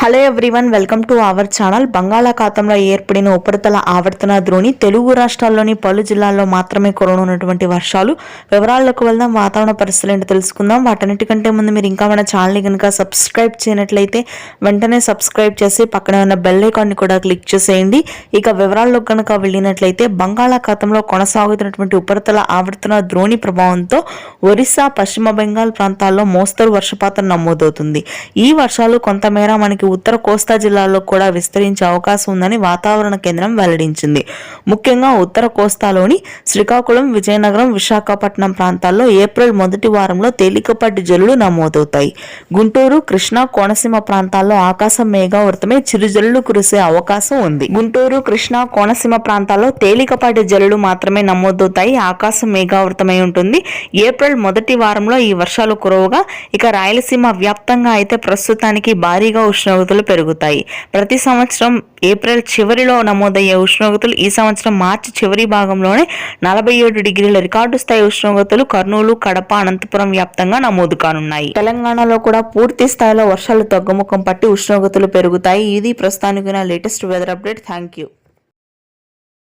Hello everyone, welcome to our channel. బంగాళాఖాతంలో ఏర్పడిన ఉపరితల ఆవర్తన ద్రోణి తెలుగు రాష్ట్రాల్లోని పలు జిల్లాల్లో మాత్రమే కురవనున్నటువంటి వర్షాలు. వివరాల్లోకి వెళ్దాం. వాతావరణ పరిస్థితులు ఏంటో తెలుసుకుందాం. వాటన్నిటికంటే ముందు మీరు ఇంకా మన ఛానల్ని కనుక సబ్స్క్రైబ్ చేయనట్లయితే వెంటనే సబ్స్క్రైబ్ చేసి పక్కనే ఉన్న బెల్ ఐకాన్ని కూడా క్లిక్ చేసేయండి. ఇక వివరాల్లోకి కనుక వెళ్ళినట్లయితే బంగాళాఖాతంలో కొనసాగుతున్నటువంటి ఉపరితల ఆవర్తన ద్రోణి ప్రభావంతో ఒరిస్సా, పశ్చిమ బెంగాల్ ప్రాంతాల్లో మోస్తరు వర్షపాతం నమోదవుతుంది. ఈ వర్షాలు కొంతమేర మనకి ఉత్తర కోస్తా జిల్లాల్లో కూడా విస్తరించే అవకాశం ఉందని వాతావరణ కేంద్రం వెల్లడించింది. ముఖ్యంగా ఉత్తర కోస్తాలోని శ్రీకాకుళం, విజయనగరం, విశాఖపట్నం ప్రాంతాల్లో ఏప్రిల్ మొదటి వారంలో తేలికపాటి జల్లులు నమోదవుతాయి. గుంటూరు, కృష్ణా, కోనసీమ ప్రాంతాల్లో ఆకాశం మేఘావృతమై చిరుజల్లులు కురిసే అవకాశం ఉంది. గుంటూరు, కృష్ణా, కోనసీమ ప్రాంతాల్లో తేలికపాటి జల్లులు మాత్రమే నమోదవుతాయి. ఆకాశం మేఘావృతమై ఉంటుంది. ఏప్రిల్ మొదటి వారంలో ఈ వర్షాలు కురవగా, ఇక రాయలసీమ వ్యాప్తంగా అయితే ప్రస్తుతానికి భారీగా ఉష్ణోగ్రతలు పెరుగుతాయి. ప్రతి సంవత్సరం ఏప్రిల్ చివరిలో నమోదయ్యే ఉష్ణోగ్రతలు ఈ సంవత్సరం మార్చి చివరి భాగంలోనే 47 డిగ్రీల రికార్డు స్థాయి ఉష్ణోగ్రతలు కర్నూలు, కడప, అనంతపురం వ్యాప్తంగా నమోదు కానున్నాయి. తెలంగాణలో కూడా పూర్తి స్థాయిలో వర్షాలు తగ్గుముఖం పట్టి ఉష్ణోగ్రతలు పెరుగుతాయి. ఇది ప్రస్తుతానికి latest weather update. Thank you.